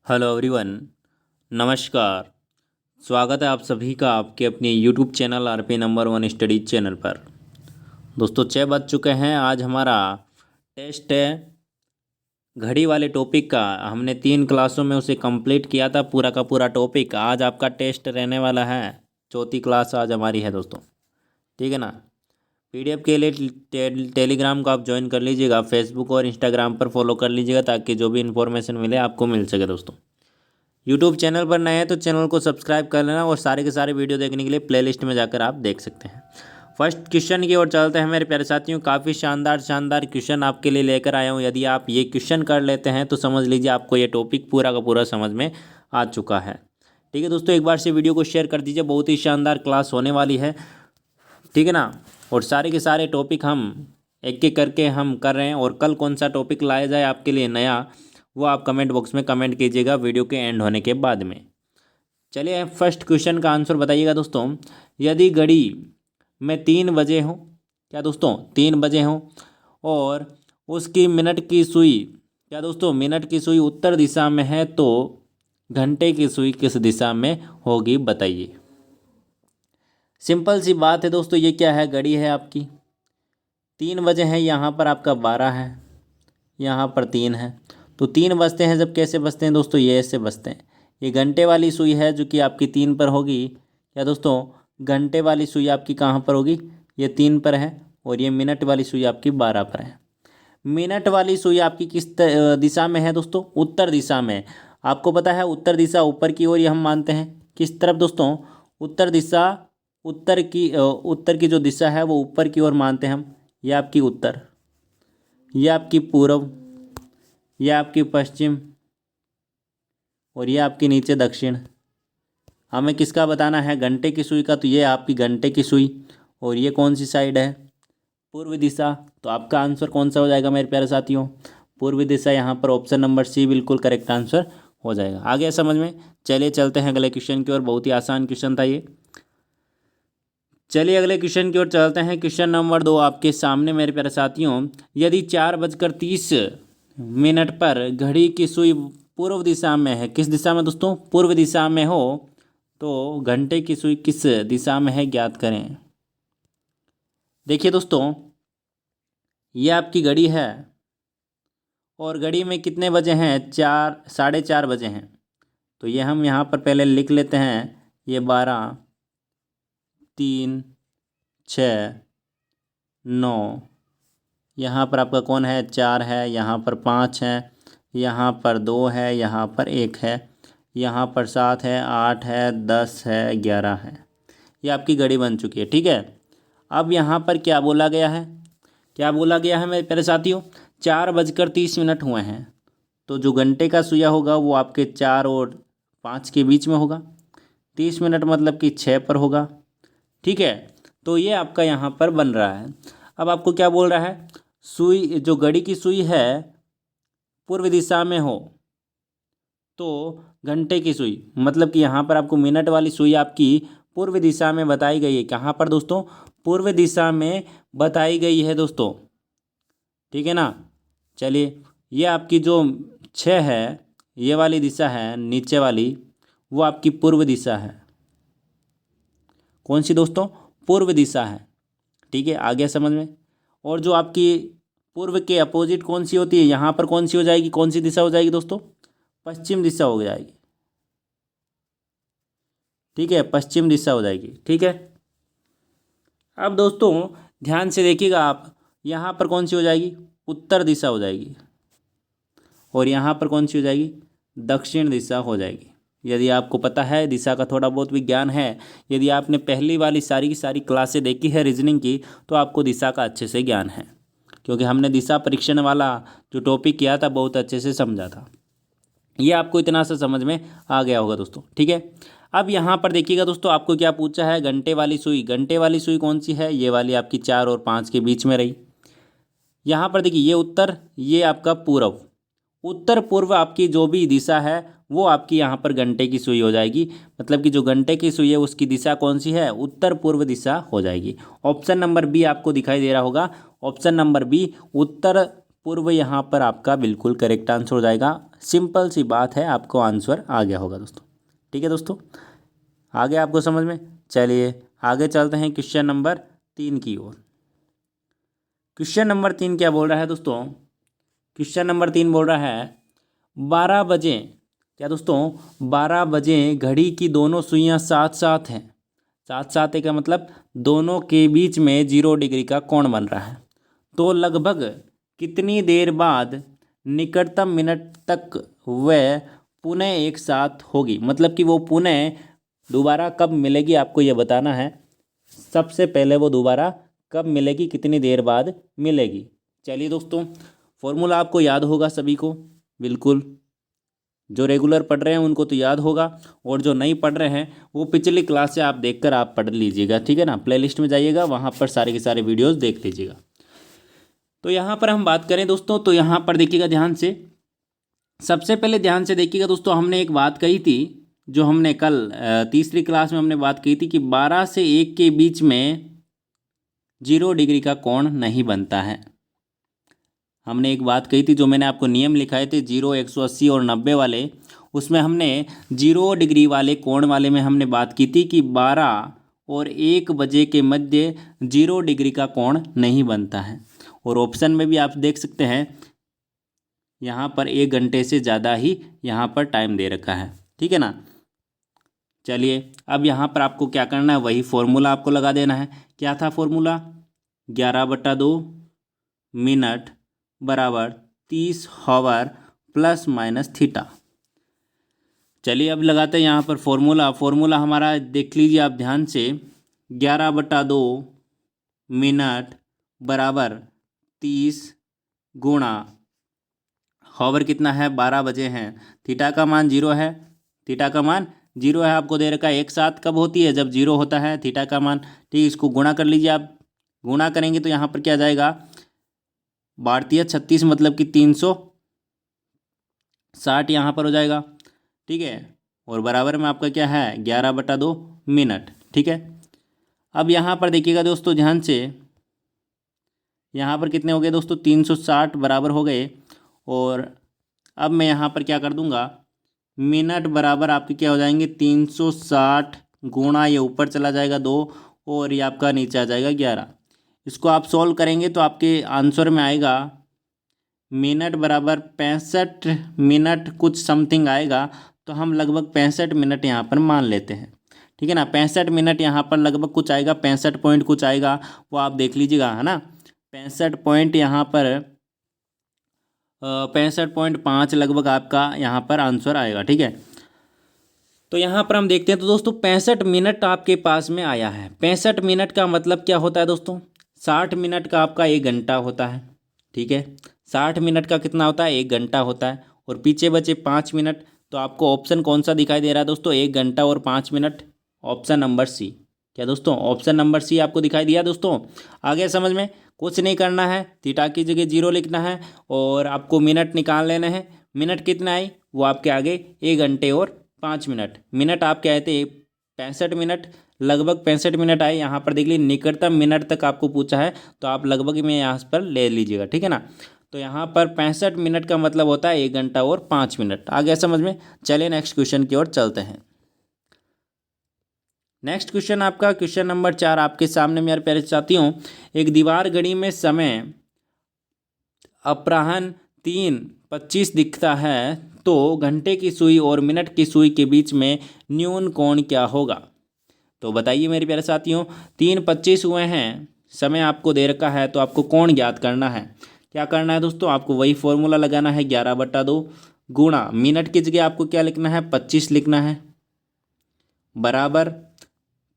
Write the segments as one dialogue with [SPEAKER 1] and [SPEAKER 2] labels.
[SPEAKER 1] Hello everyone. नमस्कार। स्वागत है आप सभी का आपके अपने YouTube channel RP number one studies channel पर। दोस्तों 6 बज चुके हैं। आज हमारा टेस्ट है घड़ी वाले टॉपिक का। हमने 3 क्लासों में उसे कंप्लीट किया था पूरा का पूरा टॉपिक। आज आपका टेस्ट रहने वाला है। चौथी क्लास आज हमारी है दोस्तों, ठीक है ना। पीडीएफ के लिए टेलीग्राम को आप ज्वाइन कर लीजिएगा, फेसबुक और इंस्टाग्राम पर फॉलो कर लीजिएगा ताकि जो भी इन्फॉर्मेशन मिले आपको मिल सके दोस्तों। यूट्यूब चैनल पर नए हैं तो चैनल को सब्सक्राइब कर लेना और सारे के सारे वीडियो देखने के लिए प्लेलिस्ट में जाकर आप देख सकते हैं। फर्स्ट क्वेश्चन की ओर चलते हैं मेरे प्यारे साथियों। काफ़ी शानदार शानदार क्वेश्चन आपके लिए लेकर आया हूँ। यदि आप ये क्वेश्चन कर लेते हैं तो समझ लीजिए आपको ये टॉपिक पूरा का पूरा समझ में आ चुका है। ठीक है दोस्तों, एक बार से वीडियो को शेयर कर दीजिए। बहुत ही शानदार क्लास होने वाली है, ठीक है ना। और सारे के सारे टॉपिक हम एक एक करके हम कर रहे हैं। और कल कौन सा टॉपिक लाया जाए आपके लिए नया, वो आप कमेंट बॉक्स में कमेंट कीजिएगा वीडियो के एंड होने के बाद में। चलिए फर्स्ट क्वेश्चन का आंसर बताइएगा दोस्तों। यदि घड़ी में 3 बजे हो, क्या दोस्तों 3 बजे हो, और उसकी मिनट की सुई, क्या दोस्तों मिनट की सुई उत्तर दिशा में है, तो घंटे की सुई किस दिशा में होगी बताइए। सिंपल सी बात है दोस्तों। ये क्या है, घड़ी है आपकी, 3 बजे है, यहाँ पर आपका 12 है, यहाँ पर 3 है। तो 3 बजते हैं जब कैसे बजते हैं दोस्तों, ये ऐसे बजते हैं। ये घंटे वाली सुई है जो कि आपकी 3 पर होगी। क्या दोस्तों घंटे वाली सुई आपकी कहाँ पर होगी, ये 3 पर है। और ये मिनट वाली सुई आपकी 12 पर है। मिनट वाली सुई आपकी किस दिशा में है दोस्तों, उत्तर दिशा में। आपको पता है उत्तर दिशा ऊपर की ओर, ये हम मानते हैं। किस तरफ दोस्तों, उत्तर दिशा, उत्तर की जो दिशा है वो ऊपर की ओर मानते हैं हम। ये आपकी उत्तर, ये आपकी पूर्व, ये आपकी पश्चिम, और ये आपकी नीचे दक्षिण। हमें किसका बताना है, घंटे की सुई का। तो ये आपकी घंटे की सुई, और ये कौन सी साइड है, पूर्व दिशा। तो आपका आंसर कौन सा हो जाएगा मेरे प्यारे साथियों, पूर्व दिशा। यहाँ पर ऑप्शन नंबर सी बिल्कुल करेक्ट आंसर हो जाएगा। आ गया समझ में। चलिए चलते हैं अगले क्वेश्चन की ओर। बहुत ही आसान क्वेश्चन था ये। चलिए अगले क्वेश्चन की ओर चलते हैं। क्वेश्चन नंबर 2 आपके सामने मेरे प्यारे साथियों। यदि 4:30 पर घड़ी की सुई पूर्व दिशा में है, किस दिशा में दोस्तों, पूर्व दिशा में हो, तो घंटे की सुई किस दिशा में है ज्ञात करें। देखिए दोस्तों, ये आपकी घड़ी है और घड़ी में कितने बजे हैं, 4, 4:30 बजे हैं। तो ये हम यहाँ पर पहले लिख लेते हैं। ये 12, 3, 6, 9, यहाँ पर आपका कौन है, 4 है, यहाँ पर 5 है, यहाँ पर 2 है, यहाँ पर 1 है, यहाँ पर 7 है, 8 है, 10 है, 11 है। ये आपकी घड़ी बन चुकी है, ठीक है। अब यहाँ पर क्या बोला गया है, क्या बोला गया है मेरे प्यारे साथियों, 4:30 हुए हैं। तो जो घंटे का सुइया होगा वो आपके 4 और 5 के बीच में होगा। 30 मिनट मतलब कि 6 पर होगा, ठीक है। तो ये आपका यहाँ पर बन रहा है। अब आपको क्या बोल रहा है, सुई, जो घड़ी की सुई है पूर्व दिशा में हो, तो घंटे की सुई, मतलब कि यहाँ पर आपको मिनट वाली सुई आपकी पूर्व दिशा में बताई गई है। कहाँ पर दोस्तों, पूर्व दिशा में बताई गई है दोस्तों, ठीक है ना। चलिए ये आपकी जो 6 है, ये वाली दिशा है नीचे वाली, वो आपकी पूर्व दिशा है। कौन सी दोस्तों, पूर्व दिशा है, ठीक है। आ गया समझ में। और जो आपकी पूर्व के अपोजिट कौन सी होती है, यहाँ पर कौन सी हो जाएगी, कौन सी दिशा हो जाएगी दोस्तों, पश्चिम दिशा हो जाएगी, ठीक है, पश्चिम दिशा हो जाएगी, ठीक है। अब दोस्तों ध्यान से देखिएगा आप, यहाँ पर कौन सी हो जाएगी, उत्तर दिशा हो जाएगी, और यहाँ पर कौन सी हो जाएगी, दक्षिण दिशा हो जाएगी। यदि आपको पता है, दिशा का थोड़ा बहुत भी ज्ञान है, यदि आपने पहली वाली सारी की सारी क्लासें देखी है रीजनिंग की, तो आपको दिशा का अच्छे से ज्ञान है, क्योंकि हमने दिशा परीक्षण वाला जो टॉपिक किया था बहुत अच्छे से समझा था। ये आपको इतना सा समझ में आ गया होगा दोस्तों, ठीक है। अब यहाँ पर देखिएगा दोस्तों, आपको क्या पूछा है, घंटे वाली सुई। घंटे वाली सुई कौन सी है, ये वाली आपकी 4 और 5 के बीच में रही। यहाँ पर देखिए, ये उत्तर, ये आपका पूर्व। उत्तर पूर्व आपकी जो भी दिशा है वो आपकी यहाँ पर घंटे की सुई हो जाएगी। मतलब कि जो घंटे की सुई है उसकी दिशा कौन सी है, उत्तर पूर्व दिशा हो जाएगी। ऑप्शन नंबर बी आपको दिखाई दे रहा होगा। ऑप्शन नंबर बी उत्तर पूर्व यहाँ पर आपका बिल्कुल करेक्ट आंसर हो जाएगा। सिंपल सी बात है, आपको आंसर आ गया होगा दोस्तों। ठीक है दोस्तों, आगे आपको समझ में। चलिए आगे चलते हैं क्वेश्चन नंबर 3 की ओर। क्वेश्चन नंबर 3 क्या बोल रहा है दोस्तों? क्वेश्चन नंबर 3 बोल रहा है 12 बजे, क्या दोस्तों 12 बजे घड़ी की दोनों सुइयां साथ साथ हैं। साथ साथ है का मतलब दोनों के बीच में 0 डिग्री का कोण बन रहा है। तो लगभग कितनी देर बाद निकटतम मिनट तक वह पुनः एक साथ होगी, मतलब कि वो पुनः दोबारा कब मिलेगी आपको ये बताना है। सबसे पहले वो दोबारा कब मिलेगी, कितनी देर बाद मिलेगी। चलिए दोस्तों, फॉर्मूला आपको याद होगा सभी को, बिल्कुल जो रेगुलर पढ़ रहे हैं उनको तो याद होगा, और जो नहीं पढ़ रहे हैं वो पिछली क्लास से आप देखकर आप पढ़ लीजिएगा। ठीक है ना, प्लेलिस्ट में जाइएगा, वहाँ पर सारे के सारे वीडियोस देख लीजिएगा। तो यहाँ पर हम बात करें दोस्तों, तो यहाँ पर देखिएगा ध्यान से, सबसे पहले ध्यान से देखिएगा दोस्तों, हमने एक बात कही थी जो हमने कल तीसरी क्लास में हमने बात की थी कि 12 से 1 के बीच में 0 डिग्री का कोण नहीं बनता है। हमने एक बात कही थी, जो मैंने आपको नियम लिखाए थे 0, 180 और 90 वाले, उसमें हमने 0 डिग्री वाले कोण वाले में हमने बात की थी कि 12 और 1 बजे के मध्य 0 डिग्री का कोण नहीं बनता है। और ऑप्शन में भी आप देख सकते हैं यहाँ पर 1 घंटे से ज़्यादा ही यहाँ पर टाइम दे रखा है। ठीक है ना। चलिए अब यहाँ पर आपको क्या करना है, वही फॉर्मूला आपको लगा देना है। क्या था फॉर्मूला? 11/2 मिनट बराबर 30 हावर प्लस माइनस थीटा। चलिए अब लगाते हैं यहाँ पर फॉर्मूला हमारा देख लीजिए आप ध्यान से। 11/2 मिनट बराबर 30 गुणा हावर कितना है, 12 बजे हैं, थीटा का मान 0 है, थीटा का मान 0 है, आपको दे रखा है। एक साथ कब होती है? जब 0 होता है थीटा का मान। ठीक, इसको गुणा कर लीजिए आप। गुणा करेंगे तो यहाँ पर क्या जाएगा, भारतीय 36 मतलब कि 360 यहाँ पर हो जाएगा। ठीक है, और बराबर में आपका क्या है 11/2 मिनट। ठीक है, अब यहाँ पर देखिएगा दोस्तों ध्यान से, यहाँ पर कितने हो गए दोस्तों 360 बराबर हो गए। और अब मैं यहाँ पर क्या कर दूँगा, मिनट बराबर आपके क्या हो जाएंगे 360 गुणा, ये ऊपर चला जाएगा 2 और ये आपका नीचे आ जाएगा 11। इसको आप सॉल्व करेंगे तो आपके आंसर में आएगा मिनट बराबर 65 मिनट कुछ समथिंग आएगा। तो हम लगभग 65 मिनट यहाँ पर मान लेते हैं। ठीक है ना, 65 मिनट यहाँ पर लगभग कुछ आएगा, 65 पॉइंट कुछ आएगा, वो आप देख लीजिएगा, है ना। 65 पॉइंट यहाँ पर 65.5 लगभग आपका यहाँ पर आंसर आएगा। ठीक है, तो यहाँ पर हम देखते हैं, तो दोस्तों 65 मिनट आपके पास में आया है। 65 मिनट का मतलब क्या होता है दोस्तों, 60 मिनट का आपका 1 घंटा होता है। ठीक है, 60 मिनट का कितना होता है, 1 घंटा होता है, और पीछे बचे 5 मिनट। तो आपको ऑप्शन कौन सा दिखाई दे रहा है दोस्तों, 1 घंटा और 5 मिनट? Option number C. क्या दोस्तों, ऑप्शन नंबर सी आपको दिखाई दिया दोस्तों? आगे समझ में, कुछ नहीं करना है, थीटा की जगह 0 लिखना है और आपको मिनट निकाल लेने हैं। मिनट कितना आई, वो आपके आगे 1 घंटे और 5 मिनट। मिनट आपके आए थे 65 मिनट, लगभग 65 मिनट आए। यहाँ पर देख लीजिए निकटतम मिनट तक आपको पूछा है, तो आप लगभग में यहाँ पर ले लीजिएगा। ठीक है ना, तो यहाँ पर 65 मिनट का मतलब होता है 1 घंटा और 5 मिनट। आ गया समझ में। चलिए नेक्स्ट क्वेश्चन की ओर चलते हैं। नेक्स्ट क्वेश्चन आपका क्वेश्चन नंबर 4 आपके सामने मेरे प्यारे साथियों। एक दीवार घड़ी में समय अपराह्न 3:25 दिखता है, तो घंटे की सुई और मिनट की सुई के बीच में न्यून कोण क्या होगा? तो बताइए मेरे प्यारे साथियों, 3:25 हुए हैं, समय आपको दे रखा है, तो आपको कोण ज्ञात करना है। क्या करना है दोस्तों, आपको वही फॉर्मूला लगाना है, 11/2 गुणा मिनट की जगह आपको क्या लिखना है, 25 लिखना है, बराबर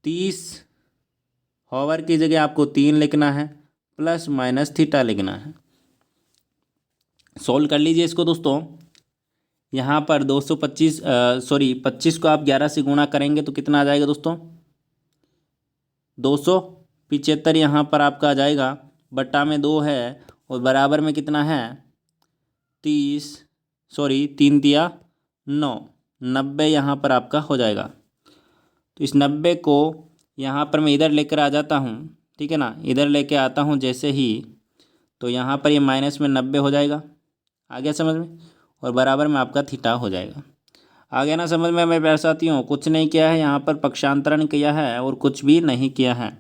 [SPEAKER 1] 30 हावर की जगह आपको 3 लिखना है, प्लस माइनस थीटा लिखना है। सोल्व कर लीजिए इसको दोस्तों। यहाँ पर 25 को आप 11 से गुणा करेंगे तो कितना आ जाएगा दोस्तों, 275 यहाँ पर आपका आ जाएगा, बट्टा में 2 है और बराबर में कितना है 3 तिया 9, 90 यहाँ पर आपका हो जाएगा। तो इस 90 को यहाँ पर मैं इधर लेकर आ जाता हूँ। ठीक है ना, इधर लेके आता हूँ जैसे ही, तो यहाँ पर ये माइनस में 90 हो जाएगा। आ गया समझ में? और बराबर में आपका थीटा हो जाएगा। आ गया ना समझ में मेरे प्यारे साथियों? कुछ नहीं किया है यहाँ पर, पक्षांतरण किया है और कुछ भी नहीं किया है।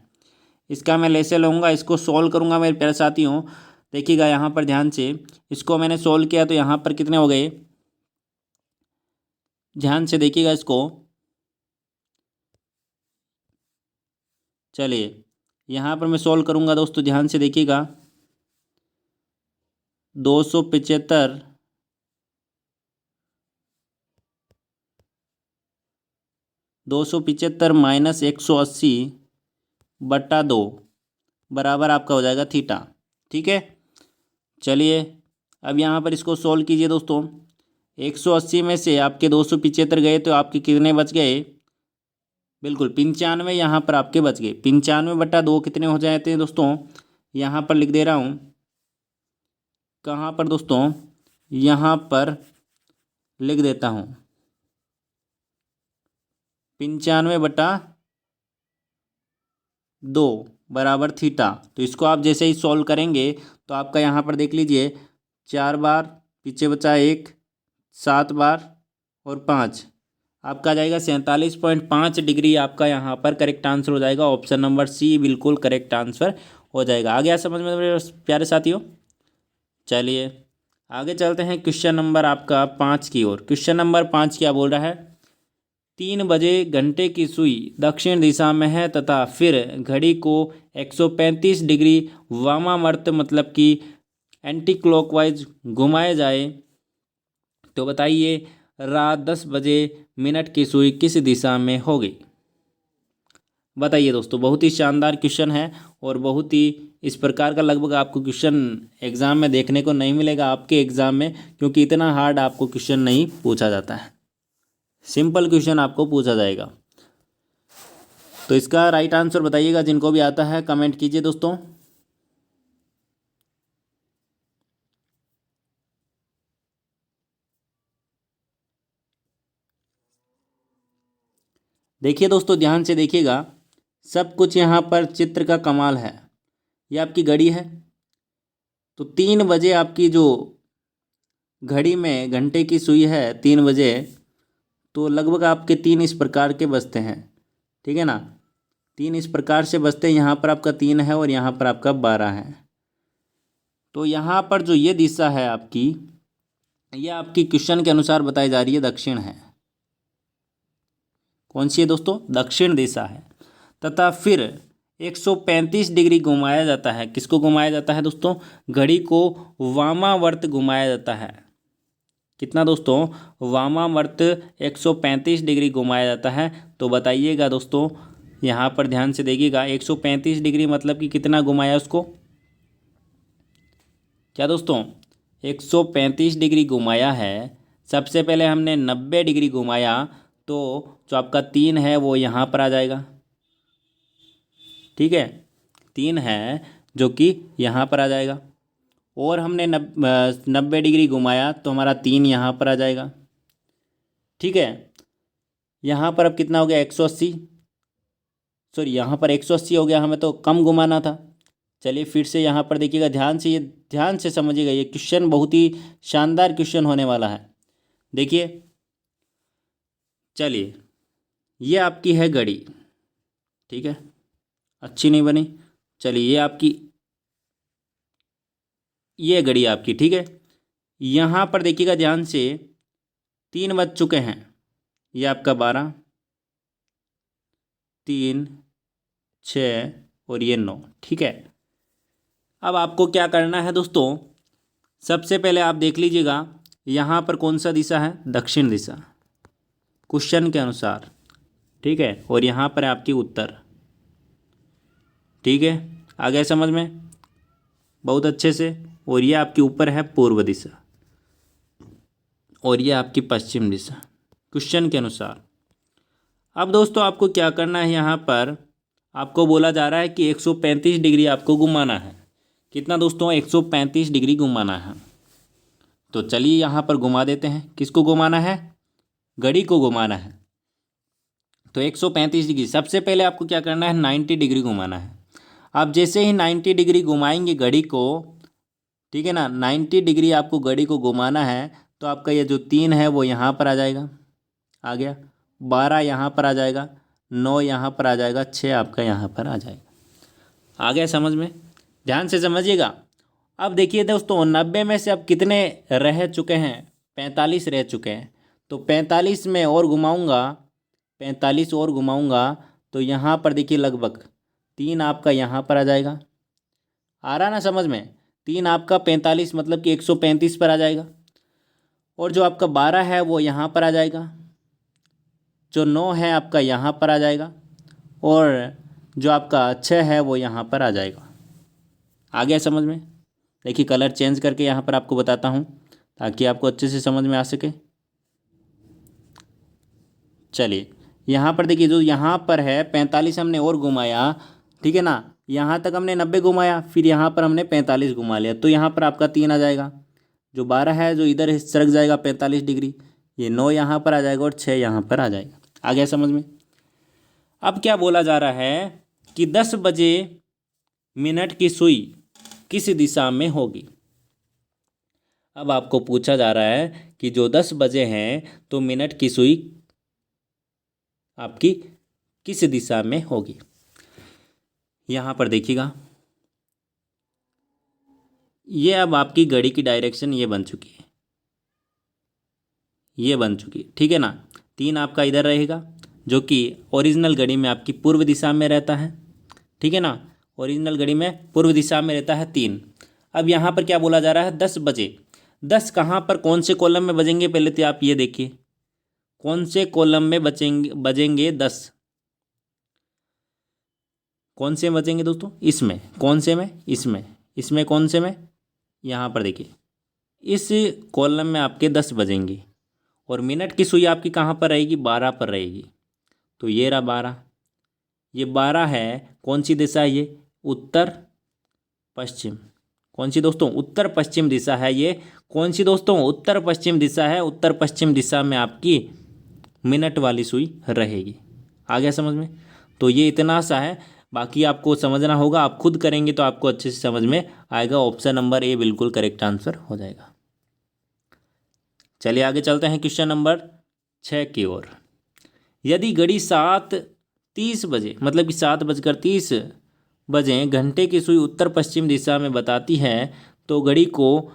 [SPEAKER 1] इसका मैं लेसे लूँगा, इसको सोल्व करूँगा मेरे प्यारे साथियों। देखिएगा यहाँ पर ध्यान से, इसको मैंने सोल्व किया तो यहाँ पर कितने हो गए, ध्यान से देखिएगा इसको। चलिए यहाँ पर मैं सोल्व करूँगा दोस्तों, ध्यान से देखिएगा। 275 माइनस 180/2 बराबर आपका हो जाएगा थीटा। ठीक है, चलिए अब यहाँ पर इसको सोल्व कीजिए दोस्तों। 180 में से आपके 275 गए तो आपके कितने बच गए, बिल्कुल 95 यहाँ पर आपके बच गए। 95/2 कितने हो जाते हैं दोस्तों, यहाँ पर लिख दे रहा हूँ। कहाँ पर दोस्तों, यहाँ पर लिख देता हूँ 95/2 बराबर थीटा। तो इसको आप जैसे ही सॉल्व करेंगे तो आपका यहाँ पर देख लीजिए 4 बार, पीछे बचा 1, 7 बार और 5, आपका आ जाएगा 47.5 डिग्री। आपका यहाँ पर करेक्ट आंसर हो जाएगा। ऑप्शन नंबर सी बिल्कुल करेक्ट आंसर हो जाएगा। आ गया समझ में मेरे प्यारे साथियों? चलिए आगे चलते हैं क्वेश्चन नंबर आपका 5 की ओर। क्वेश्चन नंबर 5 क्या बोल रहा है, 3 बजे घंटे की सुई दक्षिण दिशा में है तथा फिर घड़ी को 135 डिग्री वामावर्त मतलब कि एंटी क्लॉकवाइज घुमाए जाए तो बताइए रात 10 बजे मिनट की सुई किस दिशा में होगी। बताइए दोस्तों, बहुत ही शानदार क्वेश्चन है और बहुत ही इस प्रकार का लगभग आपको क्वेश्चन एग्ज़ाम में देखने को नहीं मिलेगा आपके एग्ज़ाम में, क्योंकि इतना हार्ड आपको क्वेश्चन नहीं पूछा जाता है। सिंपल क्वेश्चन आपको पूछा जाएगा। तो इसका राइट आंसर बताइएगा, जिनको भी आता है कमेंट कीजिए दोस्तों। देखिए दोस्तों, ध्यान से देखिएगा, सब कुछ यहाँ पर चित्र का कमाल है। ये आपकी घड़ी है, तो 3 बजे आपकी जो घड़ी में घंटे की सुई है 3 बजे, तो लगभग आपके 3 इस प्रकार के बजते हैं। ठीक है ना, 3 इस प्रकार से बजते हैं। यहाँ पर आपका 3 है और यहाँ पर आपका 12 है। तो यहाँ पर जो ये दिशा है आपकी, ये आपकी क्वेश्चन के अनुसार बताई जा रही है दक्षिण है। कौन सी है दोस्तों, दक्षिण दिशा है। तथा फिर 135 डिग्री घुमाया जाता है। किसको घुमाया जाता है दोस्तों, घड़ी को वामावर्त घुमाया जाता है। कितना दोस्तों, वामावर्त 135 डिग्री घुमाया जाता है। तो बताइएगा दोस्तों, यहाँ पर ध्यान से देखिएगा, 135 डिग्री मतलब कि कितना घुमाया उसको, क्या दोस्तों 135 डिग्री घुमाया है। सबसे पहले हमने 90 डिग्री घुमाया, तो जो आपका 3 है वो यहाँ पर आ जाएगा। ठीक है, 3 है जो कि यहाँ पर आ जाएगा। और हमने 90 डिग्री घुमाया तो हमारा 3 यहाँ पर आ जाएगा। ठीक है, यहाँ पर अब कितना हो गया 180, सॉरी यहाँ पर 180 हो गया, हमें तो कम घुमाना था। चलिए फिर से यहाँ पर देखिएगा, ध्यान से, ये ध्यान से समझिएगा, ये क्वेश्चन बहुत ही शानदार क्वेश्चन होने वाला है। देखिए, चलिए ये आपकी है घड़ी। ठीक है, अच्छी नहीं बनी। चलिए ये आपकी, ये घड़ी आपकी। ठीक है, यहाँ पर देखिएगा ध्यान से, 3 बज चुके हैं। ये आपका 12, 3, 6 और ये 9। ठीक है, अब आपको क्या करना है दोस्तों, सबसे पहले आप देख लीजिएगा यहाँ पर कौन सा दिशा है, दक्षिण दिशा क्वेश्चन के अनुसार। ठीक है, और यहाँ पर है आपकी उत्तर। ठीक है, आ गया समझ में बहुत अच्छे से। और ये आपके ऊपर है पूर्व दिशा और ये आपकी पश्चिम दिशा क्वेश्चन के अनुसार। अब दोस्तों आपको क्या करना है, यहाँ पर आपको बोला जा रहा है कि 135 डिग्री आपको घुमाना है। कितना दोस्तों, 135 डिग्री घुमाना है। तो चलिए यहाँ पर घुमा देते हैं। किसको घुमाना है, घड़ी को घुमाना है। तो 135 डिग्री, सबसे पहले आपको क्या करना है, 90 डिग्री घुमाना है। आप जैसे ही 90 डिग्री घुमाएंगे घड़ी को, ठीक है ना। 90 डिग्री आपको घड़ी को घुमाना है, तो आपका ये जो 3 है वो यहाँ पर आ जाएगा, आ गया। 12 यहाँ पर आ जाएगा, 9 यहाँ पर आ जाएगा, 6 आपका यहाँ पर आ जाएगा। आ गया समझ में? ध्यान से समझिएगा। अब देखिए दोस्तों, 90 में से अब कितने रह चुके हैं? 45 रह चुके हैं। तो 45 में और घुमाऊँगा, 45 और घुमाऊँगा, तो यहाँ पर देखिए लगभग 3 आपका यहाँ पर आ जाएगा। आ रहा ना समझ में? 3 आपका 45 मतलब कि 135 पर आ जाएगा। और जो आपका 12 है वो यहाँ पर आ जाएगा, जो 9 है आपका यहाँ पर आ जाएगा, और जो आपका 6 है वो यहाँ पर आ जाएगा। आ गया समझ में? देखिए कलर चेंज करके यहाँ पर आपको बताता हूँ ताकि आपको अच्छे से समझ में आ सके। चलिए यहाँ पर देखिए, जो यहाँ पर है 45 हमने और घुमाया, ठीक है ना। यहाँ तक हमने 90 घुमाया, फिर यहाँ पर हमने 45 घुमा लिया, तो यहाँ पर आपका 3 आ जाएगा। जो 12 है जो इधर सरक जाएगा 45 डिग्री, ये 9 यहाँ पर आ जाएगा और 6 यहाँ पर आ जाएगा। आ गया समझ में? अब क्या बोला जा रहा है कि 10 बजे मिनट की सुई किस दिशा में होगी। अब आपको पूछा जा रहा है कि जो 10 बजे हैं तो मिनट की सुई आपकी किस दिशा में होगी। यहाँ पर देखिएगा, ये अब आपकी घड़ी की डायरेक्शन ये बन चुकी है, ये बन चुकी है, ठीक है ना। 3 आपका इधर रहेगा जो कि ओरिजिनल घड़ी में आपकी पूर्व दिशा में रहता है, ठीक है ना। ओरिजिनल घड़ी में पूर्व दिशा में रहता है 3। अब यहाँ पर क्या बोला जा रहा है? 10 बजे। 10 कहाँ पर, कौन से कॉलम में बजेंगे? पहले तो आप ये देखिए, कौन से कॉलम में बजेंगे 10? कौन से बजेंगे दोस्तों? इसमें। कौन से में? इसमें। इसमें कौन से में? यहाँ पर देखिए, इस कॉलम में आपके 10 बजेंगे। और मिनट की सुई आपकी कहाँ पर रहेगी? 12 पर रहेगी। तो ये रहा 12, ये 12 है। कौन सी दिशा है ये? उत्तर पश्चिम। कौन सी दोस्तों? उत्तर पश्चिम दिशा है ये। कौन सी दोस्तों? उत्तर पश्चिम दिशा है। उत्तर पश्चिम दिशा में आपकी मिनट वाली सुई रहेगी। आ गया समझ में? तो ये इतना सा है, बाकी आपको समझना होगा। आप खुद करेंगे तो आपको अच्छे से समझ में आएगा। ऑप्शन नंबर ए बिल्कुल करेक्ट आंसर हो जाएगा। चलिए आगे चलते हैं क्वेश्चन नंबर 6 की ओर। यदि घड़ी 7:30 बजे, मतलब कि 7:30 बजे घंटे की सुई उत्तर पश्चिम दिशा में बताती है, तो घड़ी को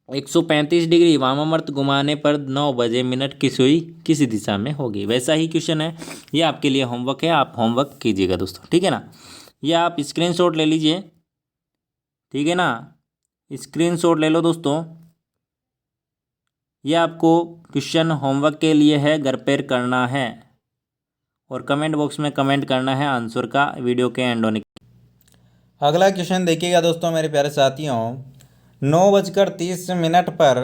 [SPEAKER 1] 135 डिग्री वामावर्त घुमाने पर 9 बजे मिनट की सुई किस दिशा में होगी। वैसा ही क्वेश्चन है, ये आपके लिए होमवर्क है, आप होमवर्क कीजिएगा दोस्तों, ठीक है ना। ये आप स्क्रीनशॉट ले लीजिए, ठीक है ना। स्क्रीनशॉट ले लो दोस्तों। ये आपको क्वेश्चन होमवर्क के लिए है, घर पर करना है और कमेंट बॉक्स में कमेंट करना है आंसर का वीडियो के एंड होने।
[SPEAKER 2] अगला क्वेश्चन देखिएगा दोस्तों मेरे प्यारे साथियों। 9:30 पर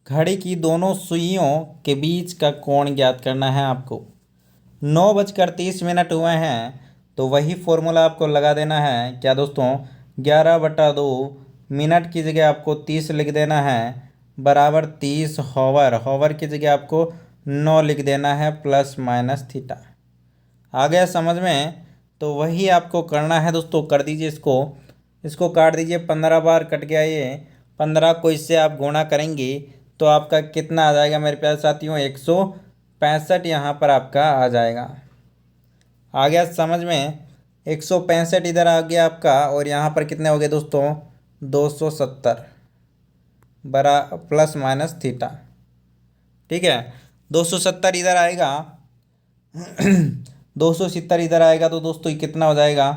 [SPEAKER 2] घड़ी की दोनों सुइयों के बीच का कोण ज्ञात करना है आपको। 9:30 हुए हैं तो वही फॉर्मूला आपको लगा देना है। क्या दोस्तों? 11/2 मिनट की जगह आपको 30 लिख देना है, बराबर 30 हॉवर। हॉवर की जगह आपको 9 लिख देना है, प्लस माइनस थीटा। आ गया समझ में? तो वही आपको करना है दोस्तों। कर दीजिए इसको काट दीजिए। 15 बार कट गया ये। 15 को इससे आप गुणा करेंगे तो आपका कितना आ जाएगा मेरे प्यारे साथियों? 165 यहाँ पर आपका आ जाएगा। आ गया समझ में? 165 इधर आ गया आपका, और यहाँ पर कितने हो गए दोस्तों? 270 बरा प्लस माइनस थीटा, ठीक है। 270 इधर आएगा 270 इधर आएगा, तो दोस्तों ये कितना हो जाएगा?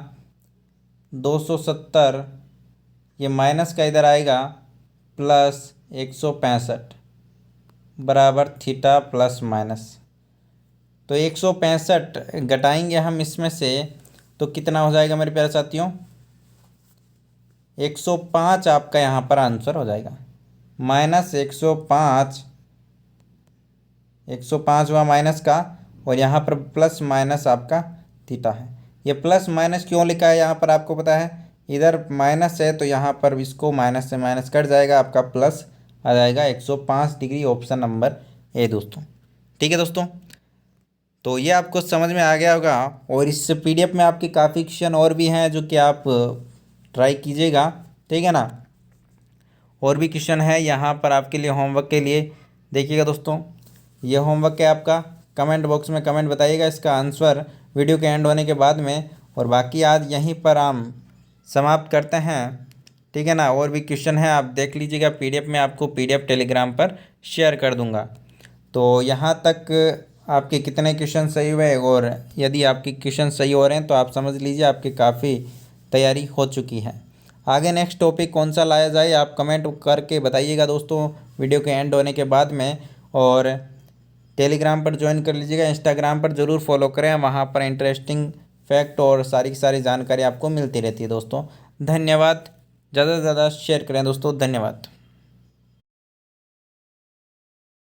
[SPEAKER 2] 270 ये माइनस का इधर आएगा, प्लस 165 बराबर थीटा प्लस माइनस। तो 165 घटाएंगे हम इसमें से तो कितना हो जाएगा मेरे प्यारे साथियों? 105 आपका यहाँ पर आंसर हो जाएगा। माइनस 105, 105 हुआ माइनस का, और यहाँ पर प्लस माइनस आपका थीटा है। ये प्लस माइनस क्यों लिखा है यहाँ पर आपको पता है? इधर माइनस है तो यहाँ पर इसको माइनस से माइनस कट जाएगा, आपका प्लस आ जाएगा 105 डिग्री। ऑप्शन नंबर ए दोस्तों, ठीक है दोस्तों। तो ये आपको समझ में आ गया होगा। और इस पीडीएफ में आपके काफ़ी क्वेश्चन और भी हैं जो कि आप ट्राई कीजिएगा, ठीक है ना। और भी क्वेश्चन है यहाँ पर आपके लिए होमवर्क के लिए। देखिएगा दोस्तों, ये होमवर्क है आपका, कमेंट बॉक्स में कमेंट बताइएगा इसका आंसर वीडियो के एंड होने के बाद में। और बाकी आज यहीं पर हम समाप्त करते हैं, ठीक है ना। और भी क्वेश्चन है आप देख लीजिएगा, पीडीएफ में आपको पीडीएफ टेलीग्राम पर शेयर कर दूंगा। तो यहाँ तक आपके कितने क्वेश्चन सही हुए, और यदि आपके क्वेश्चन सही हो रहे हैं तो आप समझ लीजिए आपकी काफ़ी तैयारी हो चुकी है। आगे नेक्स्ट टॉपिक कौन सा लाया जाए आप कमेंट करके बताइएगा दोस्तों वीडियो के एंड होने के बाद में। और टेलीग्राम पर ज्वाइन कर लीजिएगा, इंस्टाग्राम पर ज़रूर फॉलो करें, वहाँ पर इंटरेस्टिंग फैक्ट और सारी की सारी जानकारी आपको मिलती रहती है दोस्तों। धन्यवाद। ज़्यादा से ज़्यादा शेयर करें दोस्तों, धन्यवाद।